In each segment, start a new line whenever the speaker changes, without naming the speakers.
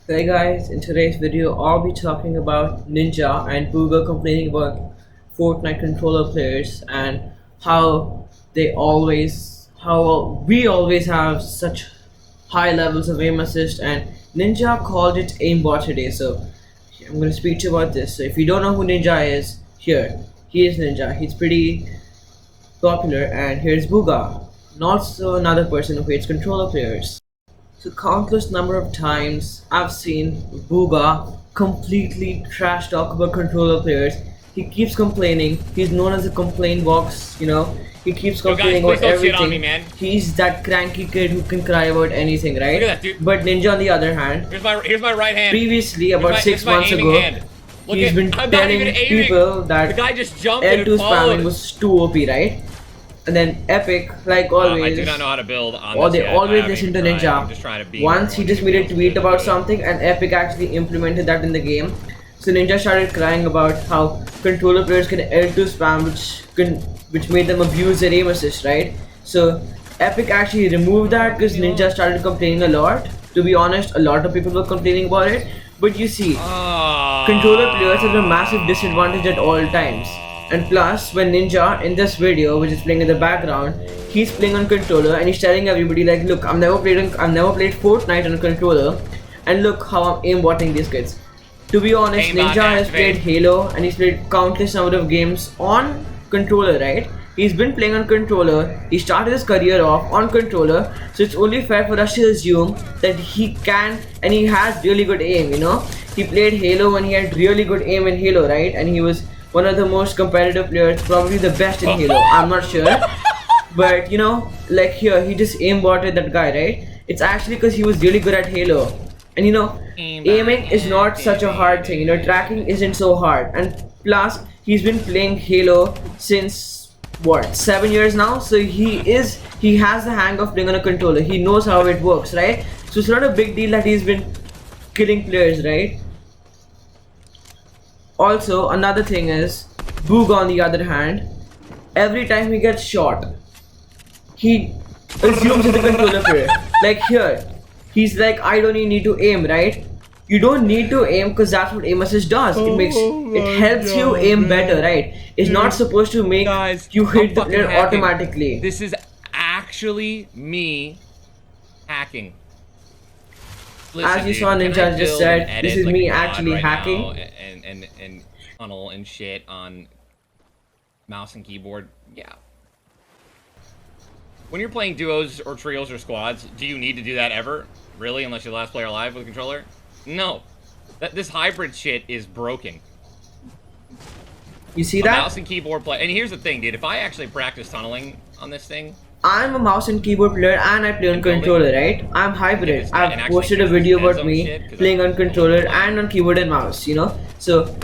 Hey guys, in today's video I'll be talking about Ninja and Booga complaining about Fortnite controller players and how we always have such high levels of aim assist, and Ninja called it AimBot today. So I'm gonna speak to you about this. So if you don't know who Ninja is, he is Ninja. He's pretty popular, and here's Booga, not so another person who hates controller players. So countless number of times I've seen Booga completely trash talk about controller players. He keeps complaining. He's known as a complaint box, He keeps
Yo, guys,
complaining
please
about
don't shit
everything.
on me, man.
He's that cranky kid who can cry about anything, right?
Look at that, dude.
But Ninja on the other hand,
Here's my right hand.
previously about
Here's
6
my
months
aiming
ago,
hand. Look
he's
at,
been
I'm not even
telling
aiming.
people that
The guy just jumped and
L2
followed.
spamming was too OP, right? And then Epic, like always,
I do not know how to build on
or
this
they
yet.
always
I haven't
listen to
even tried.
Ninja.
I'm just trying to be
Once he just made a tweet about something, and Epic actually implemented that in the game. So Ninja started crying about how controller players can L2 spam, which made them abuse their aim assist, right? So Epic actually removed that because Ninja started complaining a lot. To be honest, a lot of people were complaining about it. But you see, controller players have a massive disadvantage at all times. And plus, when Ninja in this video, which is playing in the background, he's playing on controller and he's telling everybody like, look, I've never played Fortnite on a controller, and look how I'm aimbotting these kids. To be honest,
AimBot
Ninja has
activate.
played Halo and he's played countless number of games on controller, right? He's been playing on controller. He started his career off on controller, so it's only fair for us to assume that he can and he has really good aim. He played Halo when he had really good aim in Halo, right? And he was one of the most competitive players, probably the best in Halo. I'm not sure. But like here, he just aimbotted that guy, right? It's actually because he was really good at Halo. And aiming is not such a hard thing. Tracking isn't so hard. And plus, he's been playing Halo since what, 7 years now? So he has the hang of playing on a controller. He knows how it works, right? So it's not a big deal that he's been killing players, right? Also, another thing is, Boog on the other hand, every time he gets shot, he assumes it's a controller player. Like here, he's like, I don't even need to aim, right? You don't need to aim because that's what aim assist does. It helps you aim better, right? It's not supposed to make
Guys,
you hit
I'm
the
fucking
player
hacking.
automatically.
This is actually me hacking. Listen,
As you
dude,
saw,
can I
Ninja just
build
said,
and
this
edit
is
like
me
a god
actually
right
hacking.
now and tunnel and shit on mouse and keyboard. Yeah. When you're playing duos or trios or squads, do you need to do that ever? Really? Unless you're the last player alive with a controller? No. This hybrid shit is broken.
You see
A
that?
mouse and keyboard play. And here's the thing, dude. If I actually practice tunneling on this thing,
I'm a mouse and keyboard player and I play on
building.
controller, right? I'm hybrid.
And
I've
actually
posted a
fix
video
this dead
about
zone
me
shit, 'cause
playing
I'm
on controller
playing.
and on keyboard and mouse. So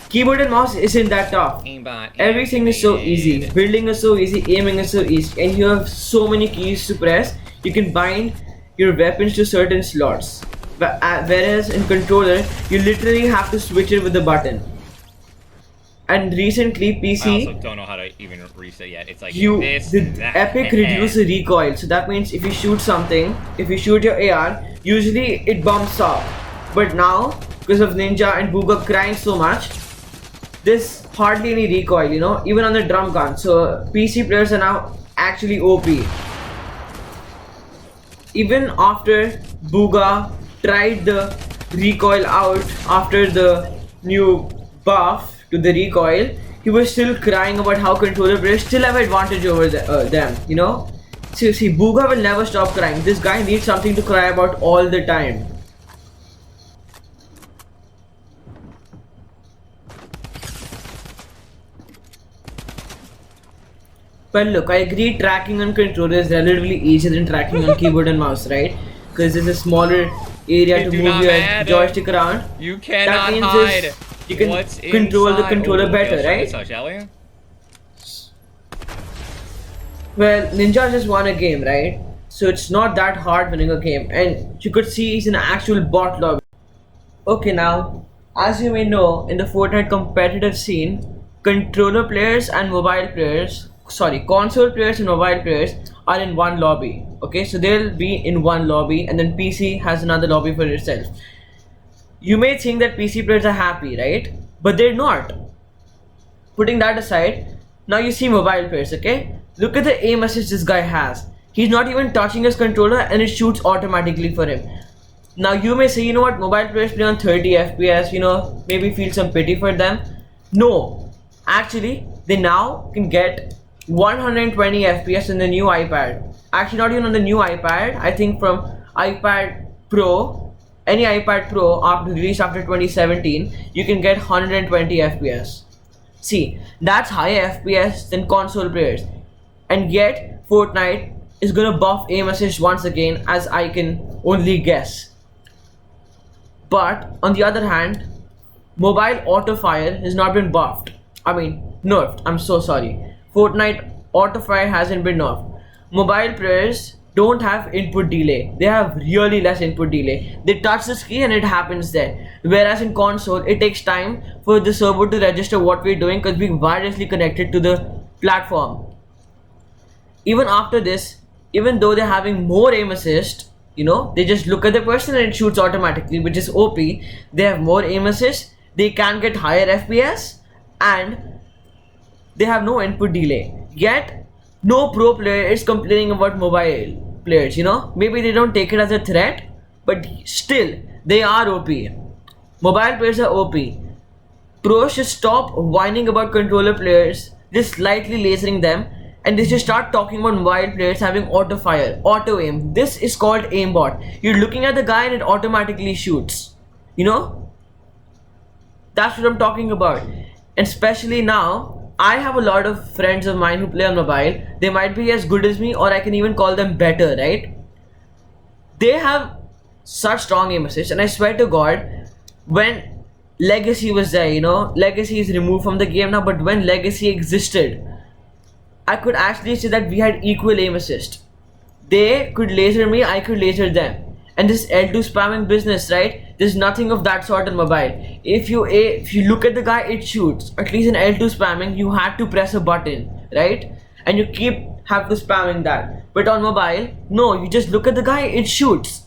keyboard and mouse isn't that tough.
AimBot
Everything is so easy.
activated.
Building is so easy, aiming is so easy, and you have so many keys to press. You can bind your weapons to certain slots. Whereas in controller, you literally have to switch it with the button. And recently,
I
PC,
also don't know how to even reset yet. It's like
you
this
the
and that.
Epic reduce the recoil, so that means if you shoot something, if you shoot your AR, usually it bumps off. But now, because of Ninja and Booga crying so much, there's hardly any recoil, even on the drum gun. So PC players are now actually OP. Even after Booga tried the recoil out after the new buff to the recoil, he was still crying about how controller players still have advantage over them. So see, Booga will never stop crying. This guy needs something to cry about all the time. But look, I agree tracking on controller is relatively easier than tracking on keyboard and mouse, right? Because there's a smaller area to
Do
move
not
your
matter.
joystick around.
You cannot
means
hide.
you can
What's
control the
inside?
controller better,
let's try
right?
this out, shall we?
Well, Ninja just won a game, right? So it's not that hard winning a game, and you could see he's in an actual bot lobby. Okay, now, as you may know, in the Fortnite competitive scene, console players and mobile players are in one lobby. Okay, so they'll be in one lobby, and then PC has another lobby for itself. You may think that PC players are happy, right? But they're not. Putting that aside, now you see mobile players, okay? Look at the aim assist this guy has. He's not even touching his controller and it shoots automatically for him. Now you may say, you know what, mobile players play on 30 FPS, maybe feel some pity for them. No, actually, they now can get 120 FPS in the new iPad. Actually, not even on the new iPad, I think from iPad Pro, any iPad Pro released after 2017, you can get 120 FPS. See, that's higher FPS than console players. And yet, Fortnite is gonna buff aim assist once again, as I can only guess. But on the other hand, mobile auto fire has not been buffed. I mean, nerfed. I'm so sorry. Fortnite auto fire hasn't been nerfed. Mobile players don't have input delay. They have really less input delay. They touch the screen and it happens there. Whereas in console, it takes time for the server to register what we're doing because we're wirelessly connected to the platform. Even after this, even though they're having more aim assist, they just look at the person and it shoots automatically, which is OP. They have more aim assist, they can get higher FPS, and they have no input delay. Yet, no pro player is complaining about mobile players, Maybe they don't take it as a threat, but still, they are OP. Mobile players are OP. Pros should stop whining about controller players, just slightly lasering them, and they should start talking about mobile players having auto fire, auto aim. This is called AimBot. You're looking at the guy and it automatically shoots. That's what I'm talking about. And especially now, I have a lot of friends of mine who play on mobile. They might be as good as me, or I can even call them better, right? They have such strong aim assist, and I swear to God, when Legacy was there, Legacy is removed from the game now, but when Legacy existed, I could actually say that we had equal aim assist. They could laser me, I could laser them. And this L2 spamming business, right? There's nothing of that sort on mobile. If you look at the guy, it shoots. At least in L2 spamming, you had to press a button, right? And you have to spamming that. But on mobile, no, you just look at the guy, it shoots.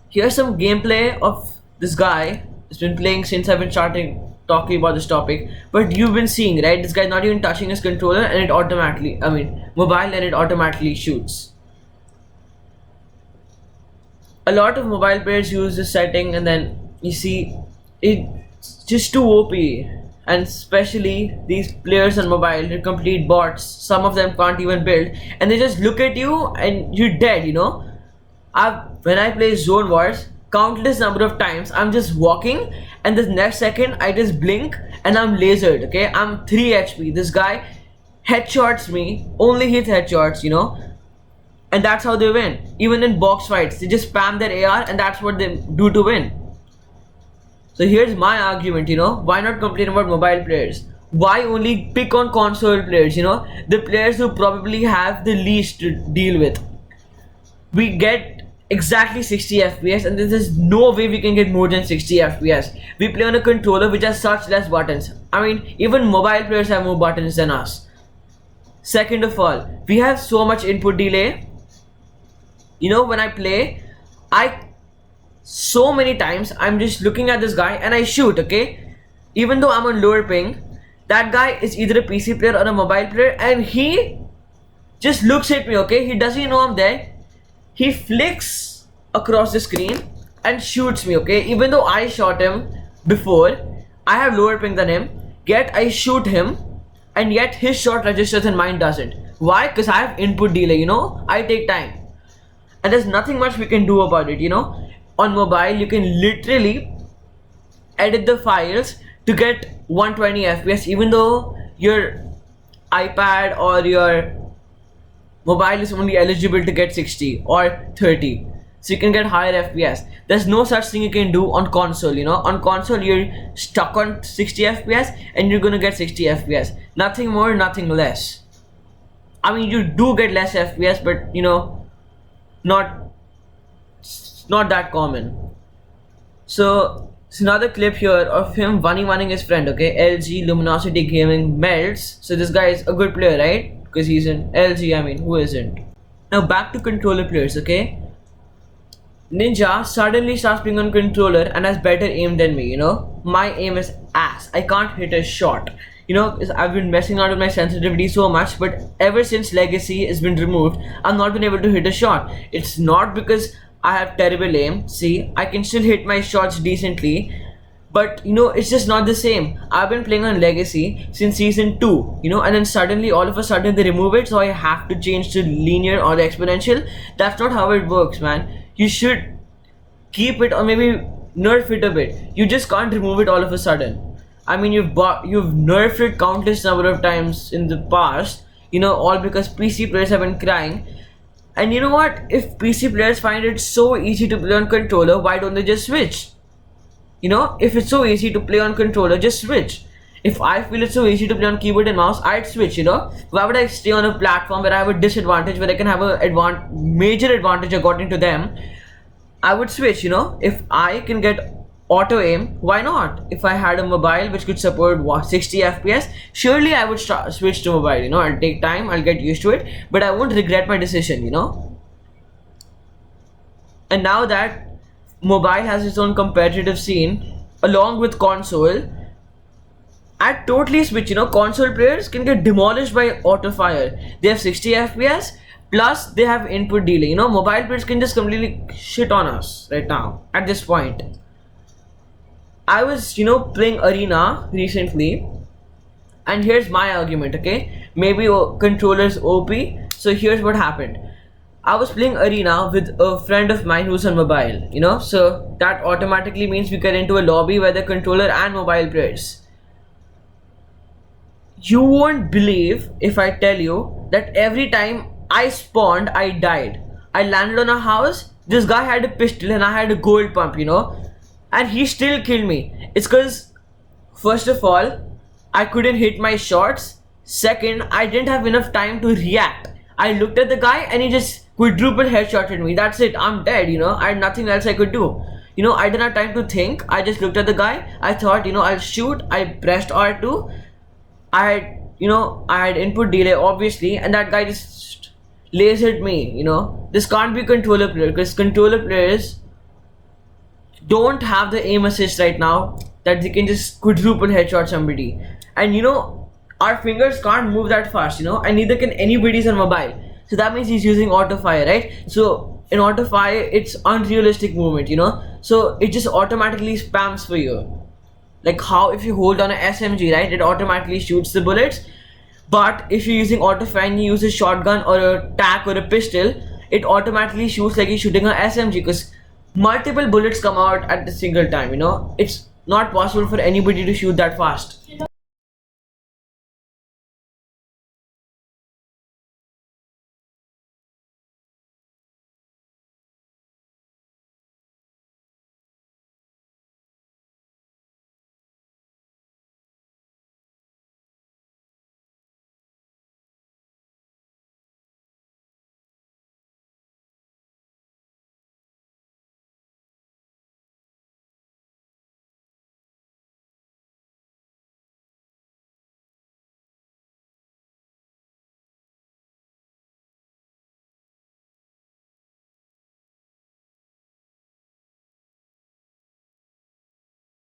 Here's some gameplay of this guy. It's been playing since I've been starting talking about this topic, but you've been seeing, right? This guy's not even touching his controller and it automatically, mobile, and it automatically shoots. A lot of mobile players use this setting, and then you see it's just too OP. And especially these players on mobile, they're complete bots. Some of them can't even build, and they just look at you and you're dead. When I play Zone Wars, countless number of times I'm just walking and the next second I just blink and I'm lasered, okay? I'm 3 HP. This guy headshots me, only hits headshots, and that's how they win. Even in box fights, they just spam their AR and that's what they do to win. So here's my argument, why not complain about mobile players? Why only pick on console players, the players who probably have the least to deal with? We get exactly 60 FPS, and there's no way we can get more than 60 FPS. We play on a controller which has such less buttons. Even mobile players have more buttons than us. Second of all, we have so much input delay. When I play, so many times I'm just looking at this guy and I shoot, okay? Even though I'm on lower ping, that guy is either a PC player or a mobile player, and he just looks at me, okay? He doesn't know I'm there. He flicks across the screen and shoots me, okay? Even though I shot him before, I have lower ping than him, yet I shoot him, and yet his shot registers and mine doesn't. Why? Because I have input delay, I take time. And there's nothing much we can do about it, On mobile, you can literally edit the files to get 120 FPS, even though your iPad or your mobile is only eligible to get 60 or 30, so you can get higher FPS. There's no such thing you can do on console. On console you're stuck on 60 FPS and you're gonna get 60 FPS, nothing more, nothing less. You do get less FPS, but not that common. So it's another clip here of him one-ing his friend, okay? LG Luminosity Gaming Melts. So this guy is a good player, right? Because he's in LG, who isn't? Now back to controller players, okay? Ninja suddenly starts playing on controller and has better aim than me, you know? My aim is ass. I can't hit a shot. You know, I've been messing out with my sensitivity so much, but ever since Legacy has been removed, I've not been able to hit a shot. It's not because I have terrible aim. See, I can still hit my shots decently, but you know, it's just not the same. I've been playing on Legacy since season 2, you know, and then suddenly all of a sudden they remove it, so I have to change to linear or the exponential. That's not how it works, man. You should keep it or maybe nerf it a bit. You just can't remove it all of a sudden. I mean, you've nerfed it countless number of times in the past, you know, all because PC players have been crying. And you know what? If PC players find it so easy to play on controller, why don't they just switch? You know, if it's so easy to play on controller, just switch. If I feel it's so easy to play on keyboard and mouse, I'd switch, you know. Why would I stay on a platform where I have a disadvantage, where I can have a major advantage according to them? I would switch, you know. If I can get auto aim, why not? If I had a mobile which could support 60 FPS, surely I would switch to mobile, you know. I'll take time, I'll get used to it, but I won't regret my decision, you know. And now that mobile has its own competitive scene along with console, I'd totally switch, you know. Console players can get demolished by auto fire. They have 60 FPS plus they have input delay, you know. Mobile players can just completely shit on us right now at this point. I was, you know, playing Arena recently, and here's my argument, okay? Maybe controllers OP. So here's what happened. I was playing Arena with a friend of mine who's on mobile, you know, so that automatically means we get into a lobby where the controller and mobile players. You won't believe if I tell you that every time I spawned, I died. I landed on a house, this guy had a pistol and I had a gold pump, you know, and he still killed me. It's because, first of all, I couldn't hit my shots. Second, I didn't have enough time to react. I looked at the guy and he just quadruple headshotted me. That's it, I'm dead, you know, I had nothing else I could do. You know, I didn't have time to think. I just looked at the guy. I thought, you know, I'll shoot. I pressed R2. I had input delay obviously, and that guy just lasered me, you know. This can't be controller player because controller players don't have the aim assist right now that they can just quadruple headshot somebody. And you know, our fingers can't move that fast, you know, and neither can anybody's on mobile. So that means he's using auto fire, right? So in auto fire, it's unrealistic movement, you know. So it just automatically spams for you. Like how if you hold on a SMG, right, it automatically shoots the bullets. But if you're using auto fire and you use a shotgun or a tac or a pistol, it automatically shoots like you're shooting an SMG because multiple bullets come out at the single time, you know. It's not possible for anybody to shoot that fast.